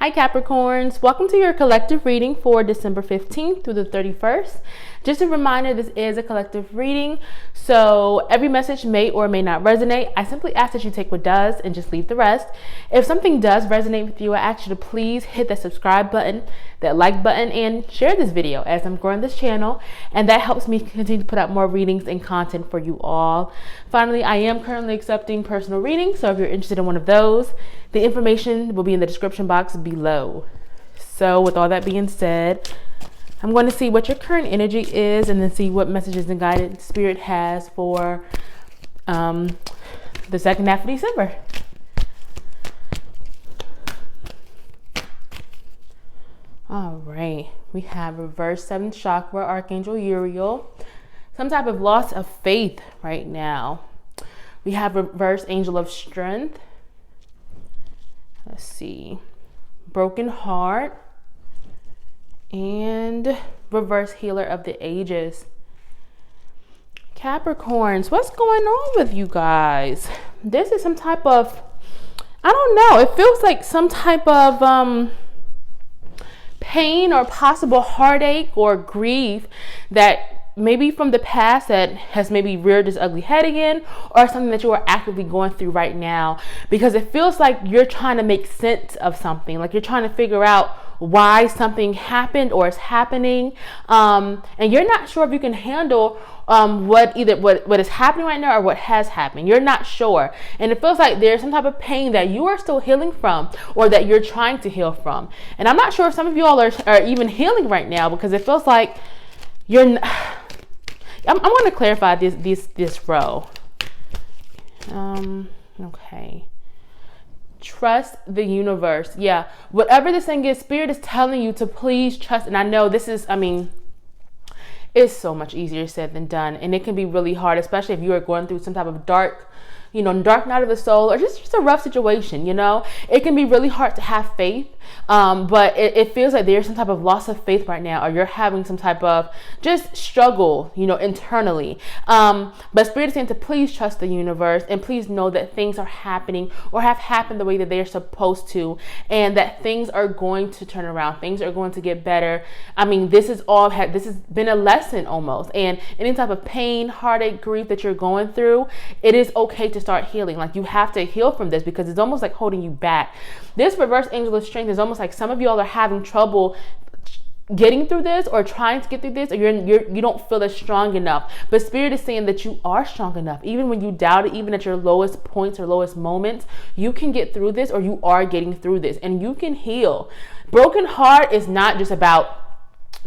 Hi Capricorns, welcome to your collective reading for December 15th through the 31st. Just a reminder, this is a collective reading, so every message may or may not resonate. I simply ask that you take what does and just leave the rest. If something does resonate with you, I ask you to please hit that subscribe button, that like button, and share this video as I'm growing this channel, and that helps me continue to put out more readings and content for you all. Finally, I am currently accepting personal readings, so if you're interested in one of those, the information will be in the description box below. So with all that being said, I'm going to see what your current energy is and then see what messages and guidance spirit has for the second half of December. All right, we have reverse 7th chakra, Archangel Uriel. Some type of loss of faith right now. We have reverse angel of strength. Let's see, broken heart, and reverse healer of the ages. Capricorns, what's going on with you guys? This is some type of, I don't know, it feels like some type of pain or possible heartache or grief that maybe from the past that has maybe reared its ugly head again, or something that you are actively going through right now, because it feels like you're trying to make sense of something, like you're trying to figure out why something happened or is happening, and you're not sure if you can handle what is happening right now or what has happened. You're not sure, and it feels like there's some type of pain that you are still healing from, or that you're trying to heal from. And I'm not sure if some of you all are even healing right now, because it feels like you're I'm going to clarify this row. Okay. Trust the universe. Yeah. Whatever this thing is, spirit is telling you to please trust. And I know this is, it's so much easier said than done. And it can be really hard, especially if you are going through some type of dark night of the soul, or just a rough situation, it can be really hard to have faith. But it feels like there's some type of loss of faith right now, or you're having some type of just struggle, internally. But spirit is saying to please trust the universe, and please know that things are happening or have happened the way that they're supposed to, and that things are going to turn around. Things are going to get better. This has been a lesson almost. And any type of pain, heartache, grief that you're going through, it is okay to start healing. Like, you have to heal from this, because it's almost like holding you back. This reverse angel of strength is almost like some of y'all are having trouble getting through this, or trying to get through this, or you don't feel as strong enough. But spirit is saying that you are strong enough. Even when you doubt it, even at your lowest points or lowest moments, you can get through this, or you are getting through this, and you can heal. Broken heart is not just about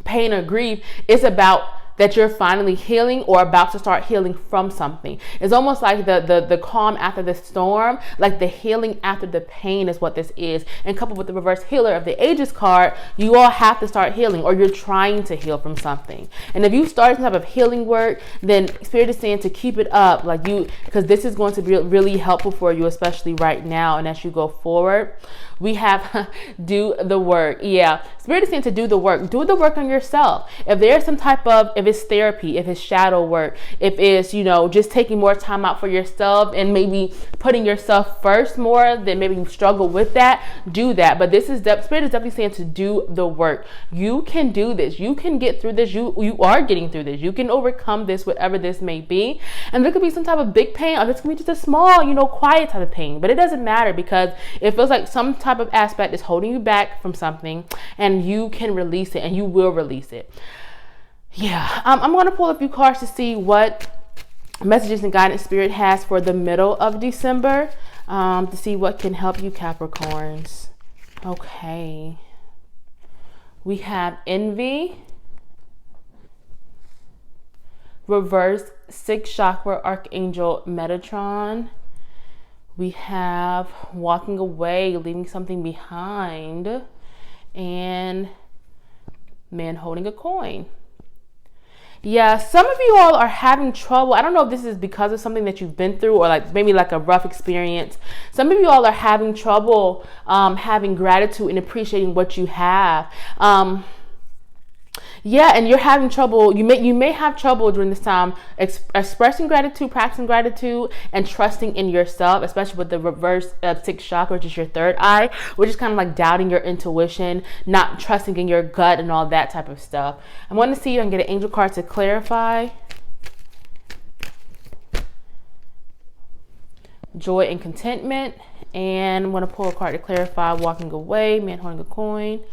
pain or grief. It's about that you're finally healing, or about to start healing from something. It's almost like the calm after the storm, like the healing after the pain is what this is. And coupled with the reverse healer of the ages card, you all have to start healing, or you're trying to heal from something. And if you start some type of healing work, then spirit is saying to keep it up, because this is going to be really helpful for you, especially right now and as you go forward. We have do the work. Yeah, spirit is saying to do the work. Do the work on yourself. If there's some type of, if it's therapy, if it's shadow work, if it's, just taking more time out for yourself and maybe putting yourself first more, then maybe you struggle with that, do that. But this is, spirit is definitely saying to do the work. You can do this. You can get through this. You are getting through this. You can overcome this, whatever this may be. And there could be some type of big pain, or this could be just a small, quiet type of pain. But it doesn't matter, because it feels like some type of aspect is holding you back from something, and you can release it, and you will release it. Yeah, I'm going to pull a few cards to see what messages and guidance spirit has for the middle of December, to see what can help you Capricorns. Okay, we have envy, reverse 6th chakra, Archangel Metatron. We have walking away, leaving something behind, and man holding a coin. Yeah, some of you all are having trouble. I don't know if this is because of something that you've been through, or maybe a rough experience. Some of you all are having trouble having gratitude and appreciating what you have. Yeah, and you're having trouble. You may have trouble during this time expressing gratitude, practicing gratitude, and trusting in yourself, especially with the reverse sixth chakra, which is your third eye, which is kind of like doubting your intuition, not trusting in your gut, and all that type of stuff. I'm going to see you and get an angel card to clarify. Joy and contentment. And I'm going to pull a card to clarify. Walking away, man holding a coin.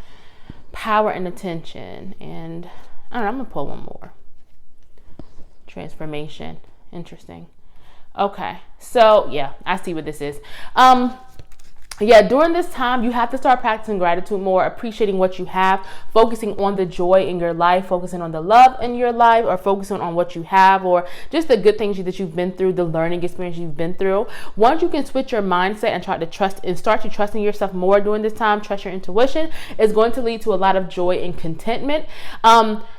Power and attention. And I don't know, I'm going to pull one more. Transformation. Interesting. Okay. So yeah, I see what this is. Yeah, during this time, you have to start practicing gratitude more, appreciating what you have, focusing on the joy in your life, focusing on the love in your life, or focusing on what you have, or just the good things that you've been through, the learning experience you've been through. Once you can switch your mindset and try to trust and start to trusting yourself more during this time, trust your intuition, is going to lead to a lot of joy and contentment.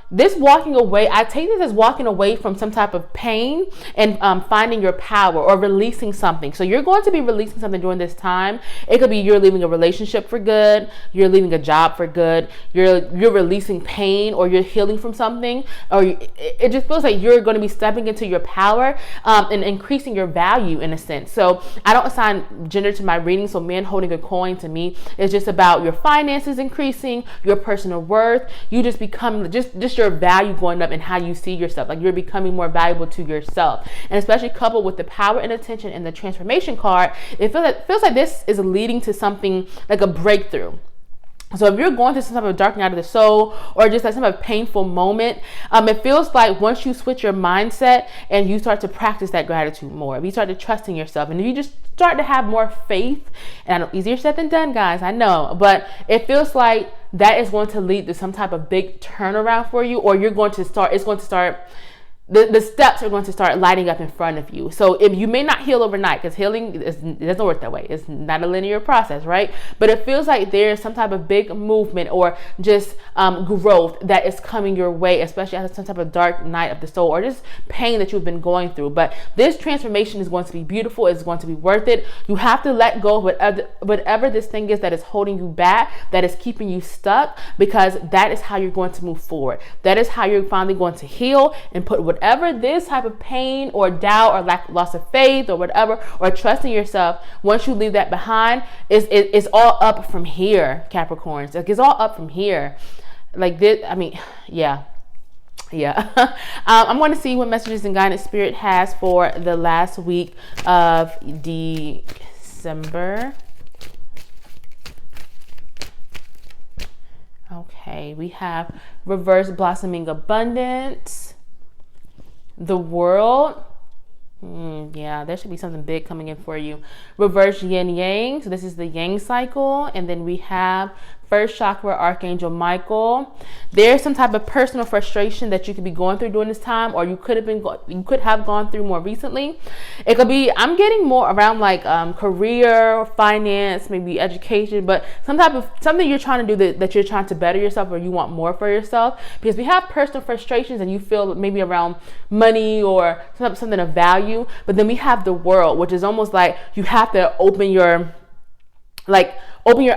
This walking away, I take this as walking away from some type of pain and finding your power or releasing something. So you're going to be releasing something during this time. It could be you're leaving a relationship for good, you're leaving a job for good, you're releasing pain, or you're healing from something, or it just feels like you're going to be stepping into your power and increasing your value in a sense. So I don't assign gender to my reading. So man holding a coin to me is just about your finances increasing, your personal worth. You just become just your value going up and how you see yourself. Like you're becoming more valuable to yourself. And especially coupled with the power and attention and the transformation card, it feels like this is leading to something like a breakthrough. So if you're going through some type of darkening out of the soul, or just like some type of painful moment, it feels like once you switch your mindset and you start to practice that gratitude more, if you start to trust in yourself, and if you just start to have more faith, and I know easier said than done, guys, I know, but it feels like that is going to lead to some type of big turnaround for you, or it's going to start the steps are going to start lighting up in front of you. So if you may not heal overnight, because healing it doesn't work that way. It's not a linear process, right? But it feels like there's some type of big movement or just growth that is coming your way, especially after some type of dark night of the soul or just pain that you've been going through. But this transformation is going to be beautiful. It's going to be worth it. You have to let go of whatever this thing is that is holding you back, that is keeping you stuck, because that is how you're going to move forward. That is how you're finally going to heal and put whatever this type of pain or doubt or loss of faith or whatever, or trusting yourself, once you leave that behind, it's all up from here, Capricorns. Like it's all up from here. Like this, I mean, yeah. I'm going to see what messages and guidance Spirit has for the last week of December. Okay, we have reverse blossoming abundance. The world. Yeah, there should be something big coming in for you. Reverse yin yang. So this is the yang cycle. And then we have first chakra, Archangel Michael. There's some type of personal frustration that you could be going through during this time, or you could have gone through more recently. It could be, I'm getting more around like career, finance, maybe education, but something you're trying to do that you're trying to better yourself, or you want more for yourself. Because we have personal frustrations and you feel maybe around money or something of value, but then we have the world, which is almost like you have to open your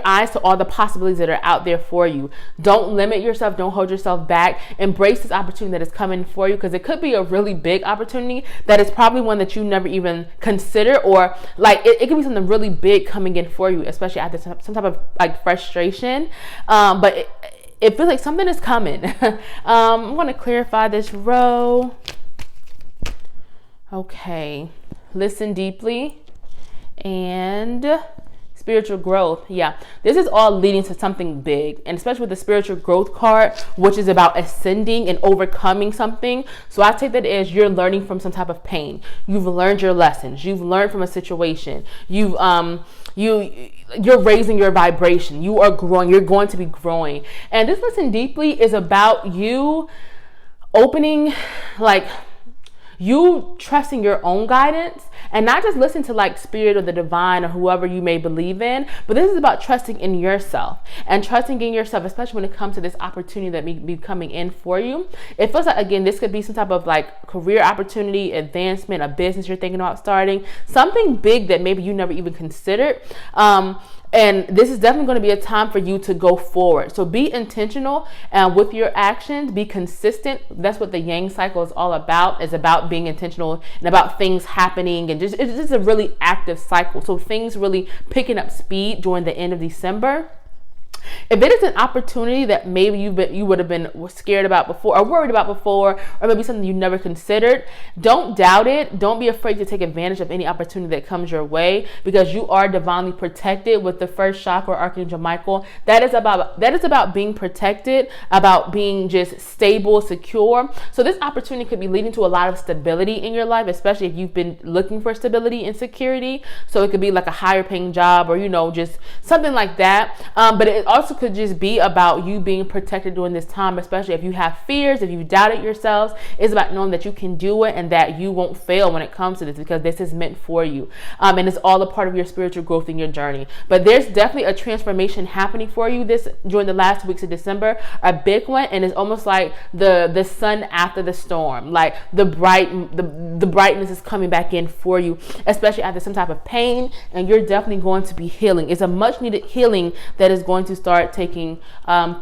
eyes to all the possibilities that are out there for you. Don't limit yourself. Don't hold yourself back. Embrace this opportunity that is coming for you, because it could be a really big opportunity that is probably one that you never even consider, or like it could be something really big coming in for you, especially after some type of like frustration. But it feels like something is coming. I'm going to clarify this row. Okay. Listen deeply. And spiritual growth. Yeah, this is all leading to something big, and especially with the spiritual growth card, which is about ascending and overcoming something. So I take that as you're learning from some type of pain. You've learned your lessons. You've learned from a situation. You're raising your vibration. You are growing. You're going to be growing. And this listen deeply is about you opening, like you trusting your own guidance, and not just listen to like spirit or the divine or whoever you may believe in, but this is about trusting in yourself and trusting in yourself, especially when it comes to this opportunity that may be coming in for you. It feels like, again, this could be some type of like career opportunity, advancement, a business you're thinking about starting, something big that maybe you never even considered. And this is definitely going to be a time for you to go forward. So be intentional with your actions, be consistent. That's what the Yang cycle is all about. It's about being intentional and about things happening, and it's just a really active cycle. So things really picking up speed during the end of December. If it is an opportunity that maybe you would have been scared about before or worried about before, or maybe something you never considered, don't doubt it. Don't be afraid to take advantage of any opportunity that comes your way, because you are divinely protected with the first chakra, Archangel Michael. That is about being protected, about being just stable, secure. So this opportunity could be leading to a lot of stability in your life, especially if you've been looking for stability and security. So it could be like a higher paying job, or just something like that. But it also could just be about you being protected during this time, especially if you have fears, if you doubted yourselves. It's about knowing that you can do it and that you won't fail when it comes to this, because this is meant for you. And it's all a part of your spiritual growth in your journey. But there's definitely a transformation happening for you during the last weeks of December, a big one. And it's almost like the sun after the storm, like the brightness is coming back in for you, especially after some type of pain. And you're definitely going to be healing. It's a much needed healing that is going to start taking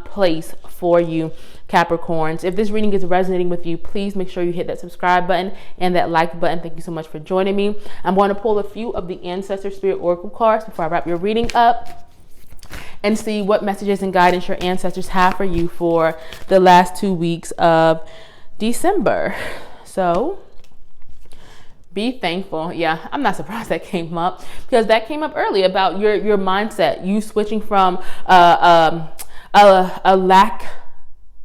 place for you, Capricorns. If this reading is resonating with you, please make sure you hit that subscribe button and that like button. Thank you so much for joining me. I'm going to pull a few of the Ancestor Spirit Oracle cards before I wrap your reading up and see what messages and guidance your ancestors have for you for the last 2 weeks of December. So be thankful. Yeah, I'm not surprised that came up, because that came up early about your mindset, you switching from a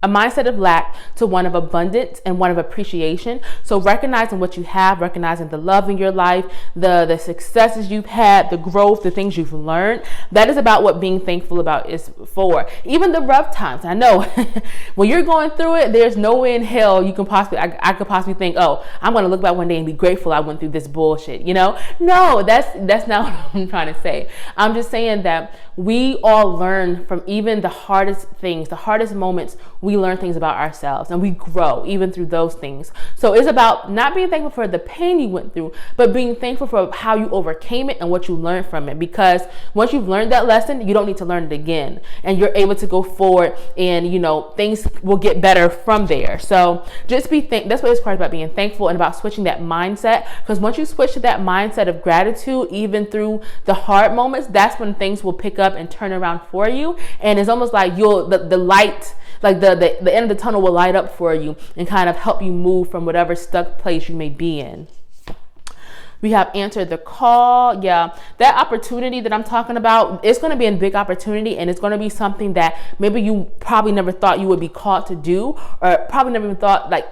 mindset of lack to one of abundance and one of appreciation. So recognizing what you have, recognizing the love in your life, the successes you've had, the growth, the things you've learned. That is about what being thankful about is for. Even the rough times. I know when you're going through it, there's no way in hell you can I could possibly think, oh, I'm going to look back one day and be grateful I went through this bullshit. No, that's not what I'm trying to say. I'm just saying that we all learn from even the hardest things, the hardest moments. We learn things about ourselves and we grow even through those things. So it's about not being thankful for the pain you went through, but being thankful for how you overcame it and what you learned from it. Because once you've learned that lesson, you don't need to learn it again, and you're able to go forward, and things will get better from there. So just that's what it's called, about being thankful and about switching that mindset. Because once you switch to that mindset of gratitude, even through the hard moments, that's when things will pick up and turn around for you. And it's almost like the light, like the end of the tunnel will light up for you and kind of help you move from whatever stuck place you may be in. We have answered the call. Yeah, that opportunity that I'm talking about, it's going to be a big opportunity, and it's going to be something that maybe you probably never thought you would be called to do, or probably never even thought like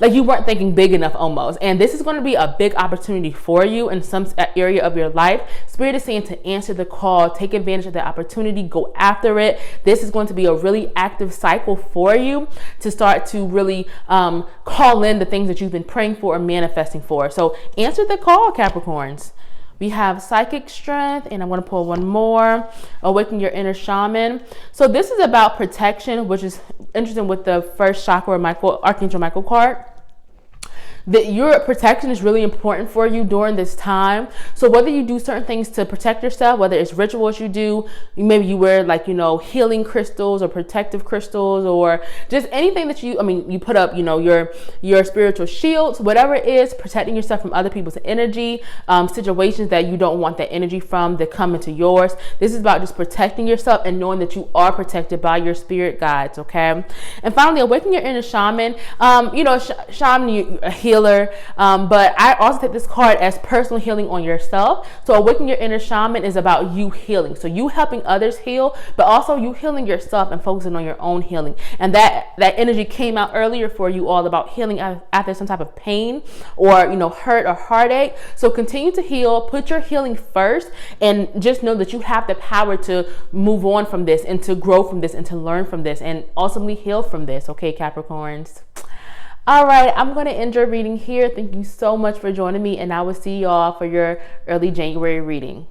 you weren't thinking big enough almost. And this is going to be a big opportunity for you in some area of your life. Spirit is saying to answer the call, take advantage of the opportunity, go after it. This is going to be a really active cycle for you to start to really call in the things that you've been praying for or manifesting for. So answer the call, Capricorns. We have psychic strength, and I'm going to pull one more. Awaken your inner shaman. So this is about protection, which is interesting with the first chakra, Archangel Michael card. That your protection is really important for you during this time. So whether you do certain things to protect yourself, whether it's rituals you do, maybe you wear healing crystals or protective crystals, or just anything that you put up, your spiritual shields, whatever it is, protecting yourself from other people's energy, situations that you don't want that energy from that come into yours. This is about just protecting yourself and knowing that you are protected by your spirit guides. Okay. And finally, awaken your inner shaman. Shaman, a healer. But I also take this card as personal healing on yourself. So awaken your inner shaman is about you healing. So you helping others heal, but also you healing yourself and focusing on your own healing. And that energy came out earlier for you all about healing after some type of pain or, hurt or heartache. So continue to heal, put your healing first, and just know that you have the power to move on from this and to grow from this and to learn from this and ultimately heal from this. Okay, Capricorns. All right, I'm going to end your reading here. Thank you so much for joining me, and I will see y'all for your early January reading.